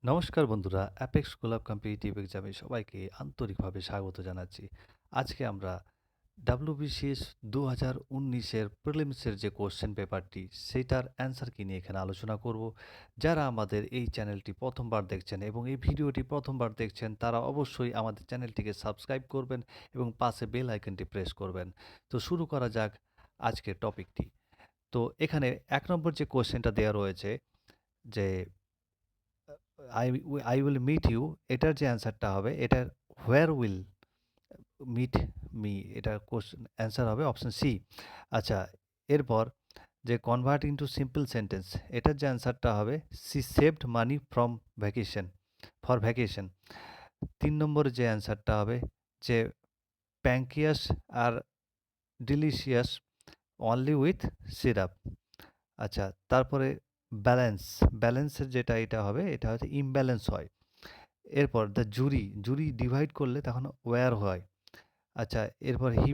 নমস্কার বন্ধুরা, অ্যাপেক্স গোলাপ কম্পিটিটিভ এক্সামে সবাইকে আন্তরিকভাবে স্বাগত জানাচ্ছি। আজকে আমরা ডাব্লিউবিসিএস 2019-এর প্রিলিমসের যে কোশ্চেন পেপারটি সেটার অ্যান্সার কি নিয়ে এখানে আলোচনা করব। যারা আমাদের এই চ্যানেলটি প্রথমবার দেখছেন এবং এই ভিডিওটি প্রথমবার দেখছেন তারা অবশ্যই আমাদের চ্যানেলটিকে সাবস্ক্রাইব করবেন এবং পাশে বেল আইকনটি প্রেস করবেন। তো শুরু করা যাক আজকের টপিকটি। তো এখানে ১ নম্বর যে কোশ্চেনটা দেয়া রয়েছে যে আই উইল মিট ইউ, এটার যে অ্যান্সারটা হবে এটা হোয়ার উইল মিট মি, এটার কোশ্চেন অ্যান্সার হবে অপশন সি। আচ্ছা, এরপর যে কনভার্ট ইনটু সিম্পল সেন্টেন্স, এটার যে অ্যান্সারটা হবে C saved money from vacation for vacation. ৩ নম্বরে যে অ্যান্সারটা হবে যে pancakes are delicious only with syrup. আচ্ছা, তারপরে ব্যালেন্সের যেটা এটা হবে এটা হচ্ছে ইমব্যালেন্স হয়। এরপর দ্য জুরি ডিভাইড করলে তখন ওয়্যার হয়। আচ্ছা, এরপর হি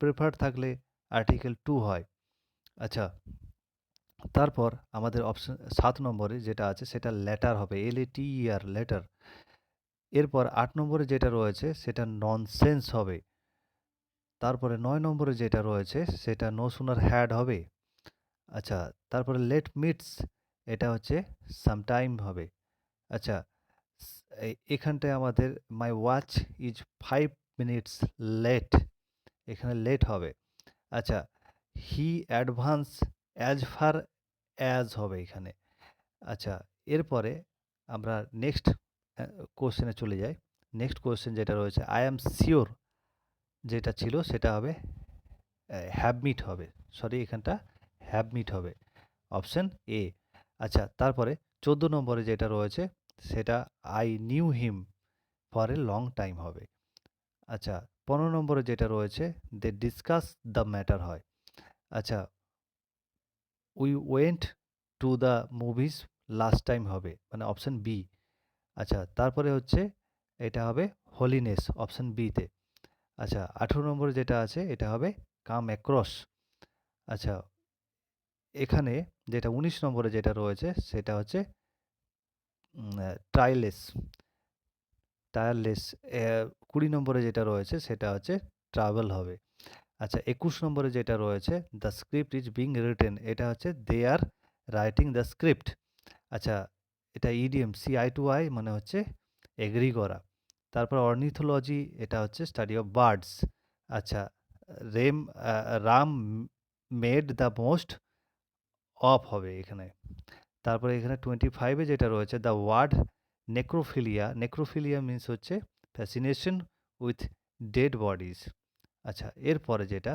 প্রেফার থাকলে আর্টিকেল টু হয়। আচ্ছা, তারপর আমাদের অপশন ৭ নম্বরে যেটা আছে সেটা লেটার হবে, LATER লেটার। এরপর ৮ নম্বরে যেটা রয়েছে সেটা ননসেন্স হবে। তারপরে ৯ নম্বরে যেটা রয়েছে সেটা নো সুনার হ্যাড হবে। আচ্ছা, তারপরে লেট মিটস, এটা হচ্ছে সামটাইম হবে। আচ্ছা, এখানটায় আমাদের my watch is 5 minutes late, এখানে লেট হবে। আচ্ছা, he advance as far as হবে এখানে। আচ্ছা, এরপরে আমরা নেক্সট কোশ্চেনে চলে যাই। নেক্সট কোশ্চেন যেটা রয়েছে আই অ্যাম শিওর, যেটা ছিল সেটা হবে হ্যাভ মিট হবে। সরি, এখানটা হ্যাভ মিট হবে, অপশন এ। আচ্ছা, তারপরে ১৪ নম্বরে যেটা রয়েছে সেটা I knew him for a long time হবে। আচ্ছা, ১৫ নম্বরে যেটা রয়েছে দে ডিসকাস দ্য ম্যাটার হয়। আচ্ছা, we went to the movies last time হবে, মানে অপশন বি। আচ্ছা, তারপরে হচ্ছে এটা হবে হোলিনেস, অপশন বিতে। আচ্ছা, ১৮ নম্বরে যেটা আছে এটা হবে কাম অ্যাক্রস। আচ্ছা, এখানে যেটা ১৯ নম্বরে যেটা রয়েছে সেটা হচ্ছে ট্রাইলেস টায়ারলেস। ২০ নম্বরে যেটা রয়েছে সেটা হচ্ছে ট্রাভেল হবে। আচ্ছা, ২১ নম্বরে যেটা রয়েছে the script is being written, এটা হচ্ছে দে আর রাইটিং দ্য স্ক্রিপ্ট। আচ্ছা, এটা ইডিএম সিআই টু আই মানে হচ্ছে এগ্রি করা। তারপর অর্নিথোলজি, এটা হচ্ছে স্টাডি অফ বার্ডস। আচ্ছা, রেম রাম মেড দ্য মোস্ট অফ হবে এখানে। তারপরে এখানে 25-এ যেটা রয়েছে দ্য ওয়ার্ড নেক্রোফিলিয়া মিন্স হচ্ছে ফ্যাসিনেশন উইথ ডেড বডিজ। আচ্ছা, এরপরে যেটা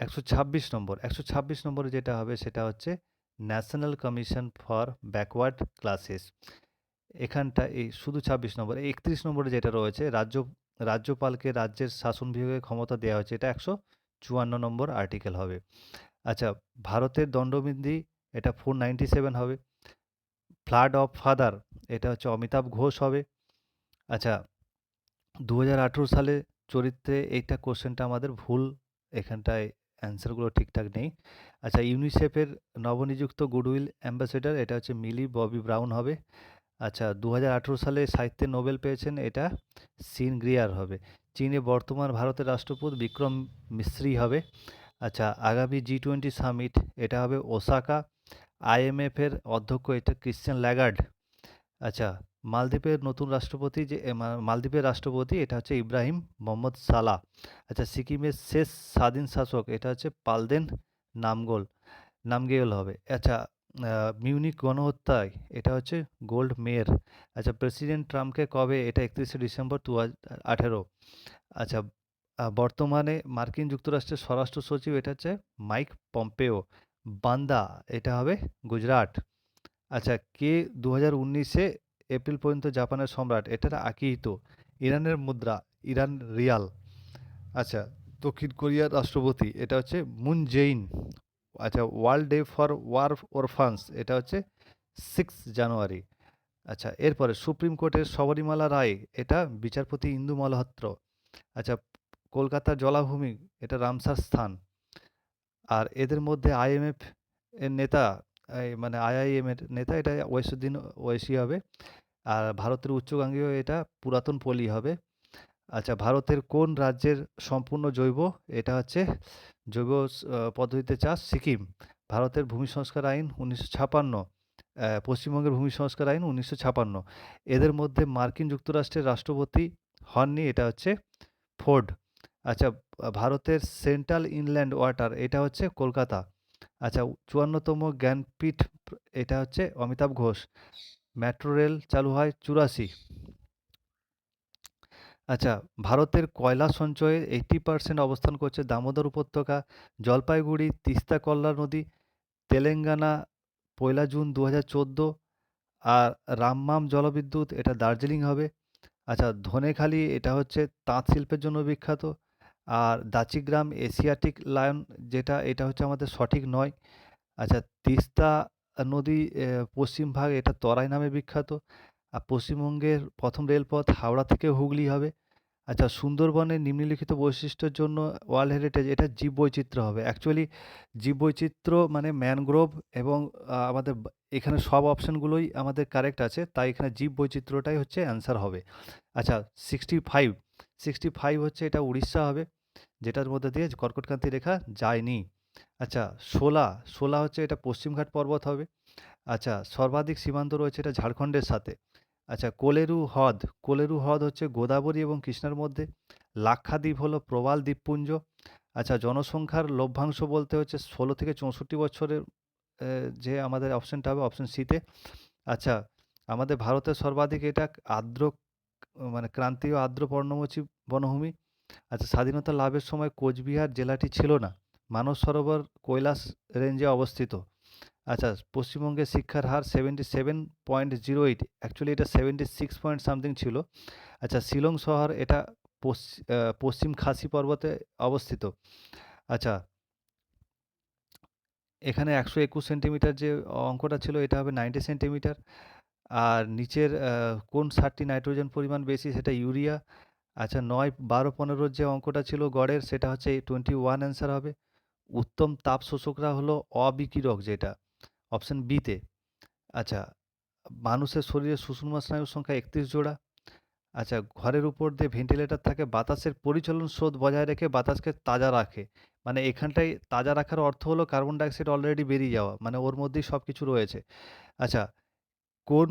১২৬ নম্বরে যেটা হবে সেটা হচ্ছে national commission for backward classes. এখানটা এই শুধু ২৬ নম্বর। ৩১ নম্বরে যেটা রয়েছে রাজ্যপালকে রাজ্যের শাসন বিভাগের ক্ষমতা দেওয়া হয়েছে, এটা ১৫৪ নম্বর আর্টিকেল হবে। আচ্ছা, ভারতের দণ্ডবিধি এটা 497 হবে। ফ্লাড অফ ফাদার, এটা হচ্ছে অমিতাভ ঘোষ হবে। আচ্ছা, ২০১৮ সালে চরিত্রে, এইটা কোশ্চেনটা আমাদের ভুল, এখানটায় অ্যান্সারগুলো ঠিকঠাক নেই। আচ্ছা, ইউনিসেফের নবনিযুক্ত গুডউইল অ্যাম্বাসেডর এটা হচ্ছে মিলি ববি ব্রাউন হবে। আচ্ছা, ২০১৮ সালে সাহিত্যে নোবেল পেয়েছেন এটা সিন গ্রিয়ার হবে। চীনে বর্তমান ভারতের রাষ্ট্রপতি বিক্রম মিস্রি হবে। আচ্ছা, আগামী G20 সামিট এটা হবে ওসাকা। IMF-এর অধ্যক্ষ এটা ক্রিশ্চিয়ান ল্যাগার্ড। আচ্ছা, মালদ্বীপের নতুন রাষ্ট্রপতি যে মালদ্বীপের রাষ্ট্রপতি এটা হচ্ছে ইব্রাহিম মোহাম্মদ সালাহ। আচ্ছা, সিকিমের শেষ স্বাধীন শাসক এটা হচ্ছে পালদেন নামগেল হবে। আচ্ছা, মিউনিক গণহত্যায় এটা হচ্ছে গোল্ড মেয়ের। আচ্ছা, প্রেসিডেন্ট ট্রাম্পকে কবে, এটা ৩১শে ডিসেম্বর ২০১৮। আচ্ছা, বর্তমানে মার্কিন যুক্তরাষ্ট্রের স্বরাষ্ট্র সচিব এটা হচ্ছে মাইক পম্পেও। বান্দা, এটা হবে গুজরাট। আচ্ছা, কে ২০১৯-এ এপ্রিল পর্যন্ত জাপানের সম্রাট, এটা আকিহিতো। ইরানের মুদ্রা ইরান রিয়াল। আচ্ছা, দক্ষিণ কোরিয়ার রাষ্ট্রপতি এটা হচ্ছে মুন জেইন। আচ্ছা, ওয়ার্ল্ড ডে ফর ওয়ার অরফানস এটা হচ্ছে 6 জানুয়ারি। আচ্ছা, এরপরে সুপ্রিম কোর্টের শবরীমালা রায় এটা বিচারপতি ইন্দু মালহোত্র। আচ্ছা, কলকাতার জলাভূমি এটা রামসার স্থান। আর এদের মধ্যে IMF এর নেতা এই মানে আইআইএম এর নেতা, এটা ওয়েসুদ্দিন ওয়েসি হবে। আর ভারতের উচ্চগাঙ্গেয় এটা পুরাতন পল্লী হবে। আচ্ছা, ভারতের কোন রাজ্যের সম্পূর্ণ জৈব? এটা হচ্ছে জৈব পদ্ধতিতে চাষ সিকিম। ভারতের ভূমি সংস্কার আইন 1956। পশ্চিমবঙ্গের ভূমি সংস্কার আইন 1956। এদের মধ্যে মার্কিন যুক্তরাষ্ট্রের রাষ্ট্রপতি হননি, এটা হচ্ছে ফোর্ড। আচ্ছা, ভারতের সেন্ট্রাল ইনল্যান্ড ওয়াটার, এটা হচ্ছে কলকাতা। আচ্ছা, 54তম জ্ঞানপীঠ, এটা হচ্ছে অমিতাভ ঘোষ। মেট্রো রেল চালু হয় 84। আচ্ছা, ভারতের কয়লা সঞ্চয়ে 80% অবস্থান করছে দামোদর উপত্যকা, জলপাইগুড়ি, তিস্তা কল্লা নদী, তেলেঙ্গানা, 1 জুন 2014। আর রামমাম জলবিদ্যুৎ, এটা দার্জিলিং হবে। আচ্ছা, ধনেখালি, এটা হচ্ছে তাঁত শিল্পের জন্য বিখ্যাত। আর দাচিগ্রাম এশিয়াটিক লায়ন, যেটা এটা হচ্ছে আমাদের সঠিক নয়। আচ্ছা, তিস্তা নদী পশ্চিম ভাগ, এটা তরাই নামে বিখ্যাত। আর পশ্চিমবঙ্গের প্রথম রেলপথ হাওড়া থেকে হুগলি হবে। আচ্ছা, সুন্দরবনের নিম্নলিখিত বৈশিষ্ট্যের জন্য ওয়ার্ল্ড হেরিটেজ, এটা জীববৈচিত্র্য হবে। অ্যাকচুয়ালি জীববৈচিত্র্য মানে ম্যানগ্রোভ এবং আমাদের এখানে সব অপশানগুলোই আমাদের কারেক্ট আছে, তাই এখানে জীববৈচিত্র্যটাই হচ্ছে অ্যান্সার হবে। আচ্ছা, 65, 65 হচ্ছে এটা উড়িষ্যা হবে, যেটার মধ্যে দিয়ে কর্কটক্রান্তি রেখা যায়নি। আচ্ছা, শোলা, শোলা হচ্ছে এটা পশ্চিমঘাট পর্বত হবে। আচ্ছা, সর্বাধিক সীমান্ত রয়েছে এটা ঝাড়খণ্ডের সাথে। আচ্ছা, কোলেরু হ্রদ, কোলেরু হ্রদ হচ্ছে গোদাবরী এবং কৃষ্ণার মধ্যে। লাক্ষাদ্বীপ হলো প্রবাল দ্বীপপুঞ্জ। আচ্ছা, জনসংখ্যার লভ্যাংশ বলতে হচ্ছে 16 থেকে 64 বছরের, যে আমাদের অপশনটা হবে অপশন সিতে। আচ্ছা, আমাদের ভারতের সর্বাধিক এটা আর্দ্র মানে ক্রান্তীয় আর্দ্র পর্ণমোচী বনভূমি। আচ্ছা, স্বাধীনতা লাভের সময় কোচবিহার জেলাটি ছিল না, মানস সরোবর কৈলাস রেঞ্জে অবস্থিত। আচ্ছা, পশ্চিমবঙ্গের শিক্ষার হার 77.08, অ্যাকচুয়ালি এটা 76 পয়েন্ট সামথিং ছিল। আচ্ছা, শিলং শহর, এটা পশ্চিম খাসি পর্বতে অবস্থিত। আচ্ছা, এখানে 121 সেন্টিমিটার যে অঙ্কটা ছিল, এটা হবে 90 সেন্টিমিটার। আর নিচের কোন সারটি নাইট্রোজেন পরিমাণ বেশি? সেটা ইউরিয়া। আচ্ছা, 9, 12, 15 যে অঙ্কটা ছিল গড়ের, সেটা হচ্ছে 21 অ্যান্সার হবে। উত্তম তাপ শোষকরা হলো অবিকিরক, যেটা অপশন বিতে। আচ্ছা, মানুষের শরীরে সুষুম্না স্নায়ুর সংখ্যা 31 জোড়া। আচ্ছা, ঘরের উপর দিয়ে ভেন্টিলেটর থাকে বাতাসের পরিচলন স্রোত বজায় রেখে বাতাসকে তাজা রাখে। মানে এখানটায় তাজা রাখার অর্থ হলো কার্বন ডাইঅক্সাইড অলরেডি বেরিয়ে যাওয়া, মানে ওর মধ্যেই সব কিছু রয়েছে। আচ্ছা, কোন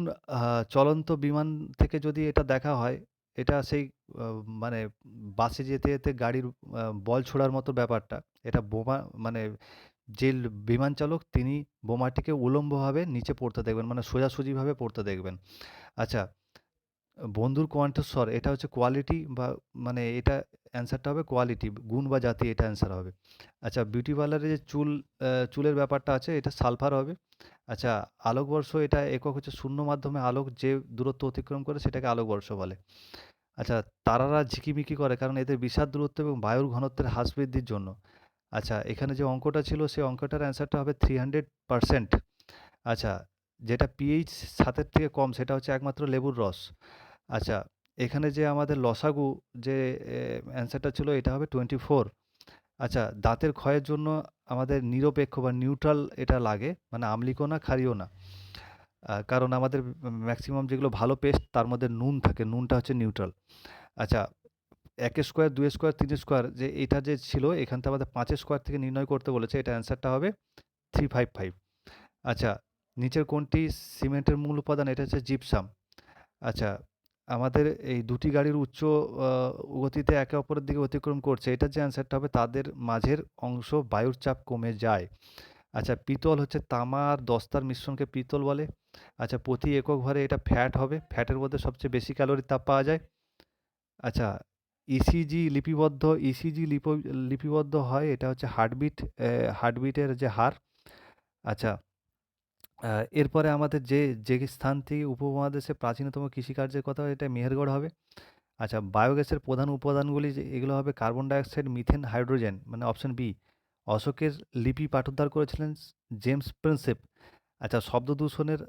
চলন্ত বিমান থেকে যদি এটা দেখা হয়, এটা সেই আ মানে বাসে যেতে, যেতে গাড়ির বল ছোড়ার মতো ব্যাপারটা। এটা বোমা, মানে যে বিমান চালক তিনি বোমাটিকে উলম্বভাবে নিচে পড়তে দেখবেন, মানে সোজাসুজিভাবে পড়তে দেখবেন। আচ্ছা, বন্ধুর কণ্ঠস্বর, এটা হচ্ছে কোয়ালিটি বা মানে এটা অ্যান্সারটা হবে কোয়ালিটি, গুণ বা জাতি, এটা অ্যান্সার হবে। আচ্ছা, বিউটি পার্লারে যে চুলের ব্যাপারটা আছে, এটা সালফার হবে। আচ্ছা, আলোকবর্ষ, এটা একক হচ্ছে শূন্য মাধ্যমে আলোক যে দূরত্ব অতিক্রম করে সেটাকে আলোকবর্ষ বলে। আচ্ছা, তারারা ঝিকিমিকি করে কারণ এদের বিশাল দূরত্ব এবং বায়ুর ঘনত্বের হ্রাস বৃদ্ধির জন্য। আচ্ছা, এখানে যে অঙ্কটা ছিল সেই অঙ্কটার অ্যান্সারটা হবে 300%। আচ্ছা, যেটা পিএইচ 7 থেকে কম সেটা হচ্ছে একমাত্র লেবুর রস। আচ্ছা, এখানে যে আমাদের লসাগু যে অ্যান্সারটা ছিল, এটা হবে 24। আচ্ছা, দাঁতের ক্ষয়ের জন্য আমাদের নিরপেক্ষ বা নিউট্রাল এটা লাগে, মানে আম্লিকও না ক্ষারীয় না। কারণ আমাদের ম্যাক্সিমাম যেগুলো ভালো পেস্ট তার মধ্যে নুন থাকে, নুনটা হচ্ছে নিউট্রাল। আচ্ছা, 1 স্কোয়ার, 2 স্কোয়ার, 3 স্কোয়ার, যে এটা যে ছিল এখান থেকে আমাদের 5 স্কোয়ার থেকে নির্ণয় করতে বলেছে, এটা অ্যান্সারটা হবে 355। আচ্ছা, নিচের কোনটি সিমেন্টের মূল উপাদান? এটা হচ্ছে জিপসাম। আচ্ছা, আমাদের এই দুটি গাড়ির উচ্চ আ গতিতে একে অপরের দিকে অতিক্রম করছে। এটার যে অ্যান্সারটা হবে তাদের মাঝের অংশ বায়ুর চাপ কমে যায়। আচ্ছা, পিতল হচ্ছে তামা আর দস্তার মিশ্রণকে পিতল বলে। আচ্ছা, প্রতি একক ভরে এটা ফ্যাট হবে। ফ্যাটের মধ্যে সবচেয়ে বেশি ক্যালোরি তাপ পাওয়া যায়। আচ্ছা, ইসিজি লিপিবদ্ধ, ইসিজি লিপিবদ্ধ হয়, এটা হচ্ছে হার্টবিট, হার্টবিটের যে হার। আচ্ছা, আ এরপরে আমাদের যে স্থান থেকে উপমহাদেশে প্রাচীনতম কৃষিকার্যের কথা, এটা মেহেরগড় হবে। আচ্ছা, বায়োগ্যাসের প্রধান উপাদানগুলি যে এগুলো হবে কার্বন ডাইঅক্সাইড, মিথেন, হাইড্রোজেন, মানে অপশন বি। অশোকের লিপি পাঠোদ্ধার করেছিলেন জেমস প্রিন্সেপ। আচ্ছা, শব্দ দূষণের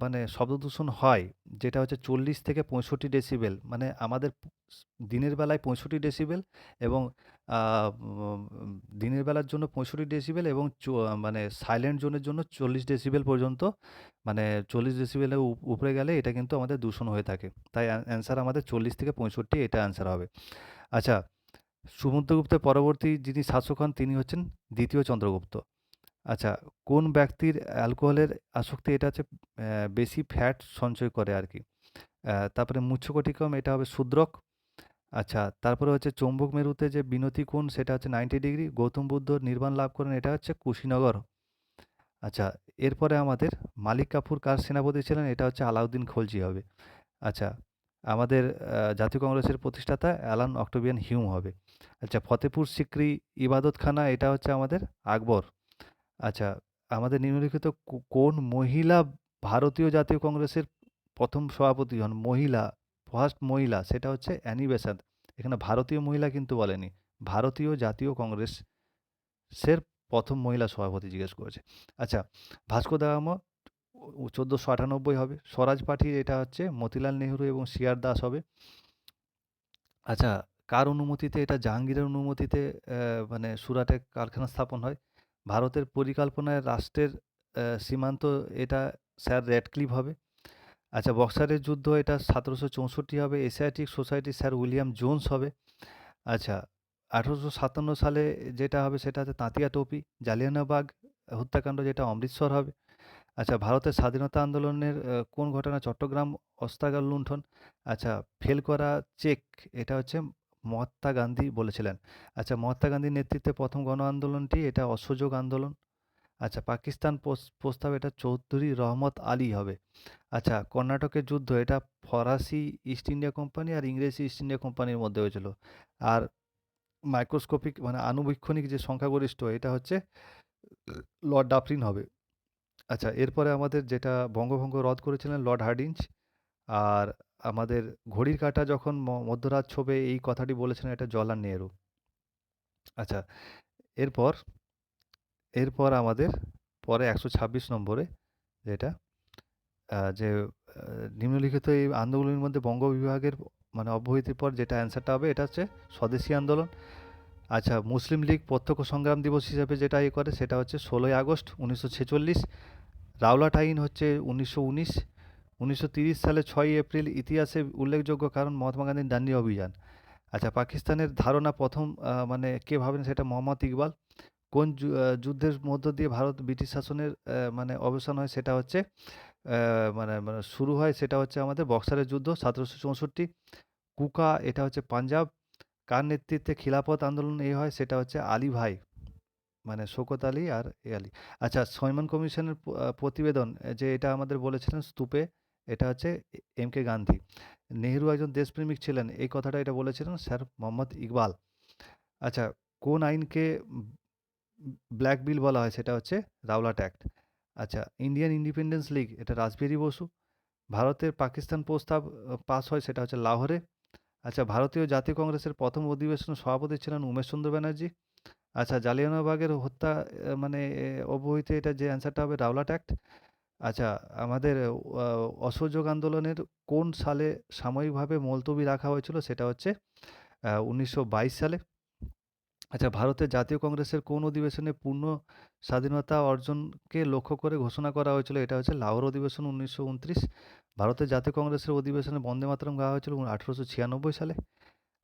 মানে শব্দ দূষণ হয় যেটা হচ্ছে ৪০ থেকে ৬৫ ডেসিবেল, মানে আমাদের দিনের বেলায় ৬৫ ডেসিবেল এবং আ উম দিনের বেলার জন্য ৬৫ ডেসিবেল এবং মানে সাইলেন্ট জোনের জন্য ৪০ ডেসিবেল পর্যন্ত, মানে ৪০ ডেসিবেলের উপরে গেলে এটা কিন্তু আমাদের দূষণ হয়ে থাকে। তাই অ্যান্সার আমাদের ৪০ থেকে ৬৫, এটা অ্যান্সার হবে। আচ্ছা, সমুদ্রগুপ্তের পরবর্তী যিনি শাসক হন তিনি হচ্ছেন ২য় চন্দ্রগুপ্ত। আচ্ছা, কোন ব্যক্তির অ্যালকোহলের আসক্তি, এটা হচ্ছে বেশি ফ্যাট সঞ্চয় করে আরকি। তারপরে মূর্ছকটিকম, এটা হবে শূদ্রক। আচ্ছা, তারপরে হচ্ছে চৌম্বক মেরুতে যে বিনতি কোণ, সেটা হচ্ছে 90 ডিগ্রি। গৌতম বুদ্ধ নির্বাণ লাভ করেন, এটা হচ্ছে কুশীনগর। আচ্ছা, এরপরে আমাদের মালিক কাফুর কার সেনাপতি ছিলেন, এটা হচ্ছে আলাউদ্দিন খলজি হবে। আচ্ছা, আমাদের জাতীয় কংগ্রেসের প্রতিষ্ঠাতা অ্যালান অক্টোবিয়ান হিউম হবে। আচ্ছা, ফতেপুর সিক্রি ইবাদতখানা, এটা হচ্ছে আমাদের আকবর। আচ্ছা, আমাদের নিম্নলিখিত কোন মহিলা ভারতীয় জাতীয় কংগ্রেসের প্রথম সভাপতি হন? মহিলা, ফার্স্ট মহিলা, সেটা হচ্ছে অ্যানি বেসান্ত। এখানে ভারতীয় মহিলা কিন্তু বলেনি, ভারতীয় জাতীয় কংগ্রেসের প্রথম মহিলা সভাপতি জিজ্ঞেস করেছে। আচ্ছা, ভাস্কো দা গামা 1498 হবে। স্বরাজ পার্টির এটা হচ্ছে মতিলাল নেহরু এবং সিআর দাস হবে। আচ্ছা, কার অনুমতিতে, এটা জাহাঙ্গীরের অনুমতিতে মানে সুরাটে কারখানা স্থাপন হয়। ভারতের পরিকল্পনায় রাষ্ট্রের সীমান্ত, এটা স্যার র্যাডক্লিফ হবে। আচ্ছা, বক্সারের যুদ্ধ, এটা 1764 হবে। Asiatic society sir William Jones হবে। আচ্ছা, 1857 সালে যেটা হবে সেটা হচ্ছে তাঁতিয়া টোপি। জালিয়ানওয়ালাবাগ হত্যাকাণ্ড, যেটা অমৃতসর হবে। আচ্ছা, ভারতের স্বাধীনতা আন্দোলনের কোন ঘটনা? চট্টগ্রাম অস্ত্রাগার লুণ্ঠন। আচ্ছা, ফেল করা চেক, এটা হচ্ছে মহাত্মা গান্ধী বলেছিলেন। আচ্ছা, মহাত্মা গান্ধীর নেতৃত্বে প্রথম গণ আন্দোলনটি, এটা অসহযোগ আন্দোলন। আচ্ছা, পাকিস্তান প্রস্তাব, এটা চৌধুরী রহমত আলী হবে। আচ্ছা, কর্ণাটকের যুদ্ধ, এটা ফরাসি ইস্ট ইন্ডিয়া কোম্পানি আর ইংরেজি ইস্ট ইন্ডিয়া কোম্পানির মধ্যে হয়েছিল। আর মাইক্রোস্কোপিক মানে আণুবীক্ষণিক যে সংখ্যাগরিষ্ঠ, এটা হচ্ছে লর্ড ডাফরিন হবে। আচ্ছা, এরপরে আমাদের যেটা বঙ্গভঙ্গ রদ করেছিলেন লর্ড হার্ডিঞ্জ। আর আমাদের ঘড়ির কাঁটা যখন মধ্যরাত ছোবে, এই কথাটি বলেছিলেন, এটা জওহরলাল নেহেরু। আচ্ছা, এরপর এরপর আমাদের পরে 126 নম্বরে যেটা যে নিম্নলিখিত এই আন্দোলনের মধ্যে বঙ্গ বিভাগের মানে অব্যাহতির পর যেটা অ্যান্সারটা হবে, এটা হচ্ছে স্বদেশী আন্দোলন। আচ্ছা, মুসলিম লীগ প্রত্যক্ষ সংগ্রাম দিবস হিসেবে যেটা করে, সেটা হচ্ছে 16ই আগস্ট 1946। রাওলাট আইন হচ্ছে 1919। 1930 সালে 6ই এপ্রিল ইতিহাসে উল্লেখযোগ্য কারণ মহাত্মা গান্ধীর ডান্ডি অভিযান। আচ্ছা, পাকিস্তানের ধারণা প্রথম মানে কে ভাবেন, সেটা মোহাম্মদ ইকবাল। কোন যুদ্ধের মধ্য দিয়ে ভারত ব্রিটিশ শাসনের মানে অবসান হয়, সেটা হচ্ছে মানে মানে শুরু হয়, সেটা হচ্ছে আমাদের বক্সারের যুদ্ধ 1764। কুকা, এটা হচ্ছে পাঞ্জাব। কার নেতৃত্বে খিলাফত আন্দোলন হয়, সেটা হচ্ছে আলী ভাই, মানে শওকত আলী আর আলী। আচ্ছা, সাইমন কমিশনের প্রতিবেদন যে এটা আমাদের বলেছিলেন স্তূপে, এটা হচ্ছে এম কে গান্ধী। নেহেরু একজন দেশপ্রেমিক ছিলেন, এই কথাটা এটা বলেছিলেন স্যার মোহাম্মদ ইকবাল। আচ্ছা, কোন আইনকে ব্ল্যাক বিল বলা হয়, সেটা হচ্ছে রাওলাট অ্যাক্ট। আচ্ছা, ইন্ডিয়ান ইন্ডিপেন্ডেন্স লীগ, এটা রাসবিহারী বসু। ভারতের পাকিস্তান প্রস্তাব পাস হয়, সেটা হচ্ছে লাহোরে। আচ্ছা, ভারতীয় জাতীয় কংগ্রেসের প্রথম অধিবেশনের সভাপতি ছিলেন উমেশ চন্দ্র ব্যানার্জি। আচ্ছা, জালিয়ানওয়ালাবাগের হত্যা মানে অব্যাহতি, এটা যে অ্যান্সারটা হবে রাওলাট অ্যাক্ট। আচ্ছা, আমাদের অসহযোগ আন্দোলনের কোন সালে সাময়িকভাবে মুলতবি রাখা হয়েছিল, সেটা হচ্ছে 1922 সালে। আচ্ছা, ভারতের জাতীয় কংগ্রেসের কোন অধিবেশনে পূর্ণ স্বাধীনতা অর্জনকে লক্ষ্য করে ঘোষণা করা হয়েছিল, এটা হচ্ছে লাহোর অধিবেশন 1929। ভারতের জাতীয় কংগ্রেসের অধিবেশনে বন্দে মাতরম গাওয়া হয়েছিল 1896 সালে।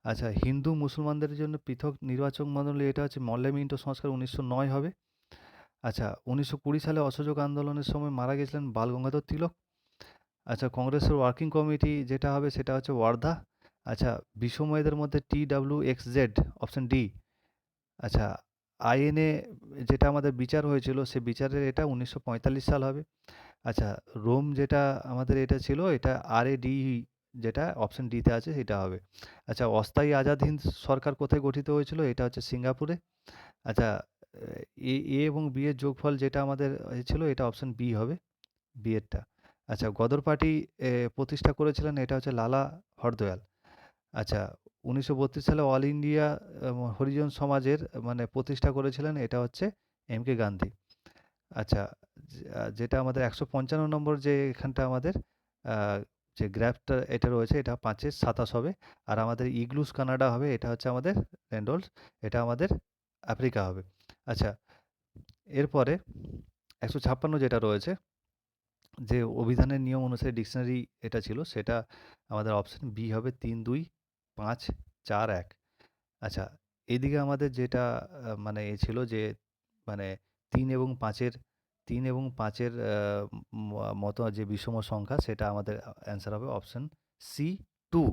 আচ্ছা, হিন্দু মুসলমানদের জন্য পৃথক নির্বাচন মণ্ডলী, এটা হচ্ছে মল্লে মিন্টো সংস্কার 1909 হবে। আচ্ছা, 1920 সালে অসহযোগ আন্দোলনের সময় মারা গেছিলেন বাল গঙ্গাধর তিলক। আচ্ছা, কংগ্রেসের ওয়ার্কিং কমিটি যেটা হবে, সেটা হচ্ছে ওয়ার্ধা। আচ্ছা, বিষময়দের মধ্যে TWXZ, অপশন ডি। আচ্ছা, আইএনএ যেটা আমাদের বিচার হয়েছিল, সে বিচারের এটা 1945 সাল হবে। আচ্ছা, রোম যেটা আমাদের এটা ছিল, এটা RADE, যেটা অপশন ডিতে আছে, সেটা হবে। আচ্ছা, অস্থায়ী আজাদ হিন্দ সরকার কোথায় গঠিত হয়েছিল, এটা হচ্ছে সিঙ্গাপুরে। আচ্ছা, এ এবং বি এর যোগফল যেটা আমাদের ছিল, এটা অপশন বি হবে, বি এরটা। আচ্ছা, গদর পার্টি প্রতিষ্ঠা করেছিলেন, এটা হচ্ছে লালা হরদয়াল। আচ্ছা, 1932 সালে অল ইন্ডিয়া হরিজন সমাজের মানে প্রতিষ্ঠা করেছিলেন, এটা হচ্ছে এম কে গান্ধী। আচ্ছা, যেটা আমাদের 155 নম্বর যে এখানটা আমাদের আ যে গ্রাফটা এটা রয়েছে এটা 5 এর 27 হবে। আর আমাদের ইগলুস কানাডা হবে এটা হচ্ছে আমাদের রেনল্ডস, এটা আমাদের আফ্রিকা হবে। আচ্ছা, এরপরে 156 যেটা রয়েছে, যে অভিধানের নিয়ম অনুসারে ডিকশনারি এটা ছিল সেটা আমাদের অপশন বি হবে ৩, ২, ৫, ৪, ১। আচ্ছা, এদিকে আমাদের যেটা মানে ছিল যে মানে ৩ এবং ৫ এর ৩ এবং ৫ এর মতো যে বিষম সংখ্যা সেটা আমাদের অ্যান্সার হবে অপশন সি 2।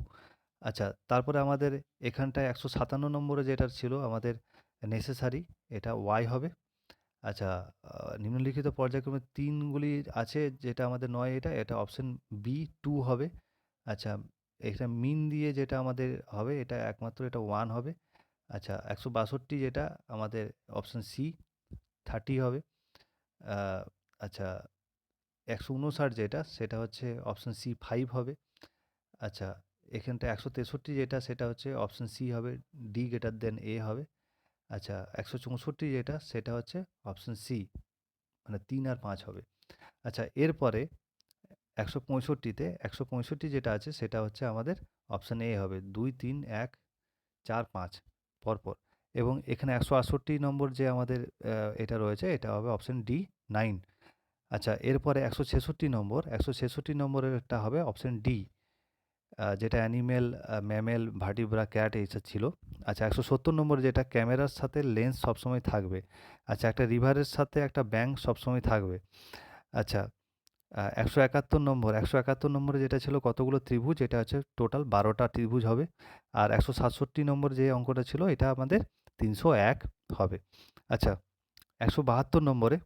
আচ্ছা, তারপরে আমাদের এখানটায় ১৫৭ নম্বরে যেটা ছিল আমাদের নেসেসারি, এটা ওয়াই হবে। আচ্ছা, নিম্নলিখিত পর্যায়ক্রমে ৩ গুলি আছে যেটা আমাদের নয়, এটা অপশন বি 2 হবে। আচ্ছা, এটা মিন দিয়ে যেটা আমাদের হবে এটা একমাত্র এটা 1 হবে। আচ্ছা, ১৬২ যেটা আমাদের অপশন সি 30 হবে। আ আচ্ছা, ১৫৯ যেটা সেটা হচ্ছে অপশন সি 5 হবে। আচ্ছা, এখানটা ১৬৩ যেটা সেটা হচ্ছে অপশন সি হবে, ডি গ্রেটার দেন এ হবে। আচ্ছা, ১৬৪ যেটা সেটা হচ্ছে অপশন সি, মানে ৩ আর ৫ হবে। আচ্ছা, এরপরে ১৬৫ যেটা আছে সেটা হচ্ছে আমাদের অপশন এ হবে ২, ৩, ১, ৪, ৫ পরপর। এবং এখানে ১৬৮ নম্বর যে আমাদের এটা রয়েছে এটা হবে অপশন ডি 9। আচ্ছা, এরপরে ১৬৬ নম্বরেরটা হবে অপশন ডি, যেটা অ্যানিমেল, ম্যামেল, ভার্টিব্রা, ক্যাট এইসব ছিল। আচ্ছা, ১৭০ নম্বরে যেটা ক্যামেরার সাথে লেন্স সবসময় থাকবে। আচ্ছা, একটা রিভারের সাথে একটা ব্যাংক সবসময় থাকবে। আচ্ছা, ১৭১ নম্বরে যেটা ছিল কতগুলো ত্রিভুজ, এটা হচ্ছে টোটাল ১২টা ত্রিভুজ হবে। আর ১৬৭ নম্বর যে অঙ্কটা ছিল এটা আমাদের ৩০১ হবে। আচ্ছা, ১৭২ নম্বরে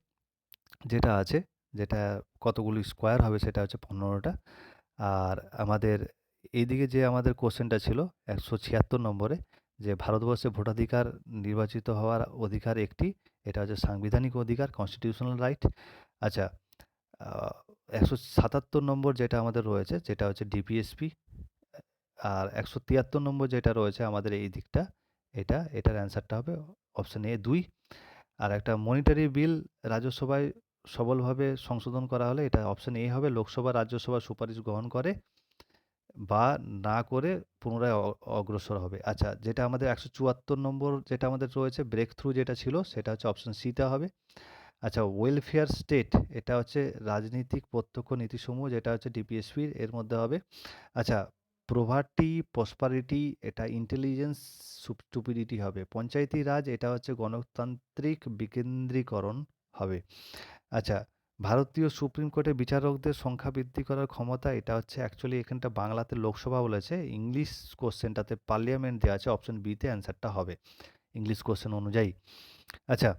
যেটা আছে, যেটা কতগুলি স্কোয়ার হবে সেটা হচ্ছে ১৫টা। আর আমাদের এইদিকে যে আমাদের কোশ্চেনটা ছিল ১৭৬ নম্বরে, যে ভারতবর্ষে ভোটাধিকার নির্বাচিত হওয়ার অধিকার একটি, এটা হচ্ছে সাংবিধানিক অধিকার, কনস্টিটিউশনাল রাইট। আচ্ছা, ১৭৭ নম্বর যেটা আমাদের রয়েছে যেটা হচ্ছে ডিপিএসপি। আর ১৭৩ নম্বর যেটা রয়েছে আমাদের এই দিকটা, এটার অ্যান্সারটা হবে অপশন এ ২। আর একটা মনিটারি বিল রাজ্যসভায় সবলভাবে সংশোধন করা হলে এটা অপশন এ হবে, লোকসভা রাজ্যসভার সুপারিশ গ্রহণ করে বা না করে পুনরায় অগ্রসর হবে। আচ্ছা, যেটা আমাদের ১৭৪ নম্বর যেটা আমাদের রয়েছে ব্রেক থ্রু যেটা ছিল সেটা হচ্ছে অপশন সিটা হবে। আচ্ছা, ওয়েলফেয়ার স্টেট এটা হচ্ছে রাজনীতিক প্রত্যক্ষ নীতিসমূহ, যেটা হচ্ছে ডিপিএসপির এর মধ্যে হবে। আচ্ছা, প্রভার্টি প্রসপারিটি এটা ইন্টেলিজেন্স স্টুপিডিটি হবে। পঞ্চায়েতি রাজ এটা হচ্ছে গণতান্ত্রিক বিকেন্দ্রীকরণ হবে। আচ্ছা, ভারতীয় সুপ্রিম কোর্টে বিচারকদের সংখ্যা বৃদ্ধি করার ক্ষমতা, এটা হচ্ছে অ্যাকচুয়ালি এখানটা বাংলাতে লোকসভা বলেছে, ইংলিশ কোশ্চেনটাতে পার্লিয়ামেন্ট দেওয়া আছে, অপশন বিতে অ্যান্সারটা হবে ইংলিশ কোশ্চেন অনুযায়ী। আচ্ছা,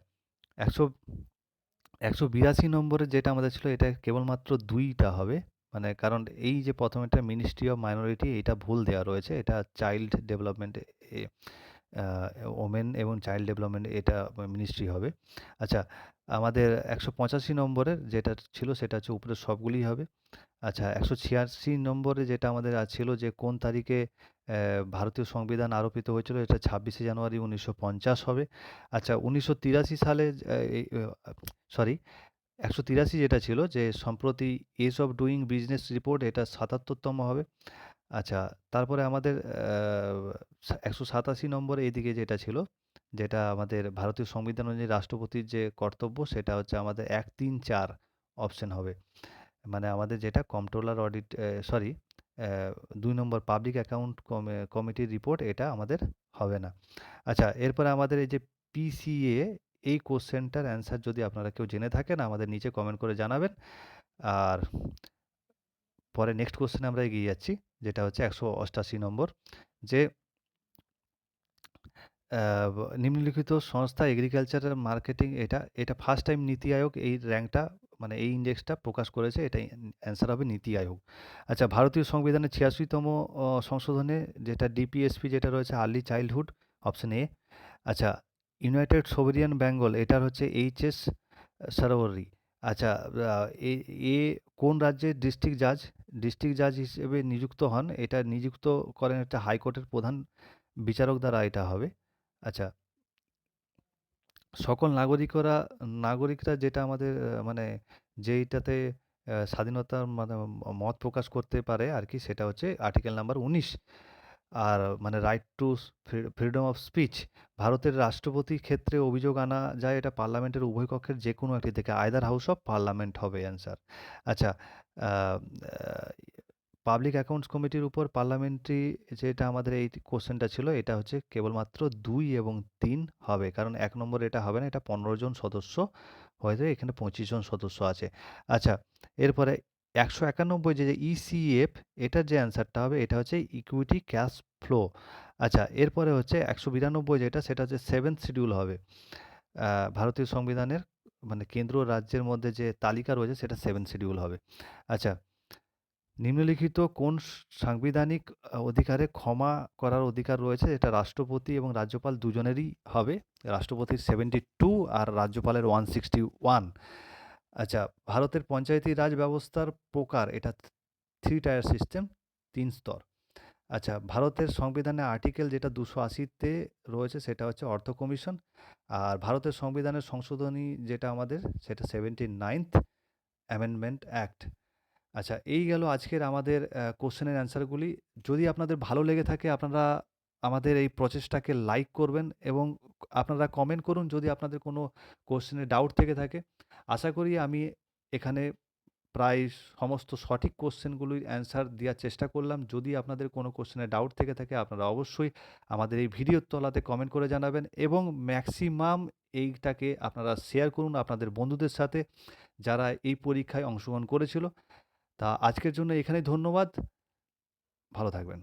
১০০ ১৮২ নম্বরে যেটা আমাদের ছিল এটা কেবলমাত্র ২টা হবে। মানে কারণ এই যে প্রথমেরটা মিনিস্ট্রি অফ মাইনরিটি এটা ভুল দেওয়া রয়েছে। এটা চাইল্ড ডেভেলপমেন্ট এ আ ওমেন এবং চাইল্ড ডেভেলপমেন্ট এটা মিনিস্ট্রি হবে। আচ্ছা, আমাদের ১৮৫ নম্বরের যেটা ছিল সেটা হচ্ছে উপরের সবগুলিই হবে। আচ্ছা, ১৮৮ নম্বরে যেটা আমাদের ছিল যে কোন তারিখে ভারতীয় সংবিধান আরোপিত হয়েছিল, এটা ২৬শে জানুয়ারি ১৯৫০ হবে। আচ্ছা, ১৯৮৩ সালে এই সরি ১৮৩ যেটা ছিল যে সম্প্রতি ease of doing business report এটা ৭৭তম হবে। আচ্ছা, তারপরে আমাদের ১৮৮ নম্বরে এদিকে যেটা ছিল, যেটা আমাদের ভারতীয় সংবিধান অনুযায়ী রাষ্ট্রপতির যে কর্তব্য সেটা হচ্ছে আমাদের ১, ৩, ৪ অপশন হবে। মানে আমাদের যেটা কম্ট্রোলার অডিট, সরি ২ নম্বর পাবলিক অ্যাকাউন্ট কমিটির রিপোর্ট এটা আমাদের হবে না। আচ্ছা, এরপরে আমাদের এই যে পিসিএ, এই কোশ্চেনটার অ্যান্সার যদি আপনারা কেউ জেনে থাকেন আমাদের নিচে কমেন্ট করে জানাবেন। আর পরে নেক্সট কোশ্চেনে আমরা এগিয়ে যাচ্ছি, যেটা হচ্ছে ১৮৮ নম্বর, যে নিম্নলিখিত সংস্থা এগ্রিকালচারাল মার্কেটিং এটা ফার্স্ট টাইম নীতি আয়োগ এই র্যাঙ্কটা, মানে এই ইন্ডেক্সটা প্রকাশ করেছে, এটাই অ্যান্সার হবে নীতি আয়োগ। আচ্ছা, ভারতীয় সংবিধানের ৮৬তম সংশোধনে যেটা ডিপিএসপি যেটা রয়েছে আর্লি চাইল্ডহুড, অপশন এ। আচ্ছা, ইউনাইটেড সোভেরিয়ান বেঙ্গল এটার হচ্ছে এইচএস সরোবরী। আচ্ছা, এ এ কোন রাজ্যের ডিস্ট্রিক্ট জাজ হিসেবে নিযুক্ত হন, এটা নিযুক্ত করেন একটা হাইকোর্টের প্রধান বিচারক দ্বারা এটা হবে। আচ্ছা, সকল নাগরিকরা যেটা আমাদের মানে যেইটাতে স্বাধীনতার মানে মত প্রকাশ করতে পারে আরকি, সেটা হচ্ছে আর্টিকেল নাম্বার ১৯। আর মানে right two freedom of speech. ভারতের রাষ্ট্রপতির ক্ষেত্রে অভিযোগ আনা যায়, এটা পার্লামেন্টের উভয় কক্ষের যেকোনো একটি থেকে, আইদার হাউস অফ পার্লামেন্ট হবে অ্যান্সার। আচ্ছা, আ আ পাবলিক অ্যাকাউন্টস কমিটির উপর পার্লামেন্টারি, যেটা আমাদের এই কোশ্চেনটা ছিল, এটা হচ্ছে কেবলমাত্র ২ এবং ৩ হবে। কারণ ১ নম্বরে এটা হবে না, এটা ১৫ জন সদস্য হয়ে, এখানে ২৫ জন সদস্য আছে। আচ্ছা, এরপরে ১৯১ যে ইসিএফ, এটার যে অ্যান্সারটা হবে এটা হচ্ছে ইকুইটি ক্যাশ ফ্লো। আচ্ছা, এরপরে হচ্ছে ১৯২ যেটা, সেটা হচ্ছে 7th শিডিউল হবে। ভারতীয় সংবিধানের মানে কেন্দ্র ও রাজ্যের মধ্যে যে তালিকা রয়েছে সেটা 7th শিডিউল হবে। আচ্ছা, নিম্নলিখিত কোন সাংবিধানিক অধিকারে ক্ষমা করার অধিকার রয়েছে? এটা রাষ্ট্রপতি এবং রাজ্যপাল দুজনেরই হবে। রাষ্ট্রপতির 72 আর রাজ্যপালের 161। আচ্ছা, ভারতের পঞ্চায়েতি রাজ ব্যবস্থার প্রকার, এটা 3 টায়ার সিস্টেম, ৩ স্তর। আচ্ছা, ভারতের সংবিধানে আর্টিকেল যেটা ২৮০ তে রয়েছে সেটা হচ্ছে অর্থ কমিশন। আর ভারতের সংবিধানের সংশোধনী যেটা আমাদের, সেটা 79th অ্যামেন্ডমেন্ট অ্যাক্ট। আচ্ছা, এই গেল আজকের আমাদের কোশ্চেনের অ্যান্সারগুলি। যদি আপনাদের ভালো লেগে থাকে, আপনারা আমাদের এই প্রচেষ্টাকে লাইক করবেন এবং আপনারা কমেন্ট করুন যদি আপনাদের কোনো কোশ্চেনে ডাউট থেকে থাকে। আশা করি আমি এখানে প্রায় সমস্ত সঠিক কোশ্চেনগুলির অ্যান্সার দেওয়ার চেষ্টা করলাম। যদি আপনাদের কোনো কোশ্চেনে ডাউট থেকে থাকে, আপনারা অবশ্যই আমাদের এই ভিডিওর তলাতে কমেন্ট করে জানাবেন এবং ম্যাক্সিমাম এইটাকে আপনারা শেয়ার করুন আপনাদের বন্ধুদের সাথে, যারা এই পরীক্ষায় অংশগ্রহণ করেছিল। তা আজকের জন্য এখানেই ধন্যবাদ। ভালো থাকবেন।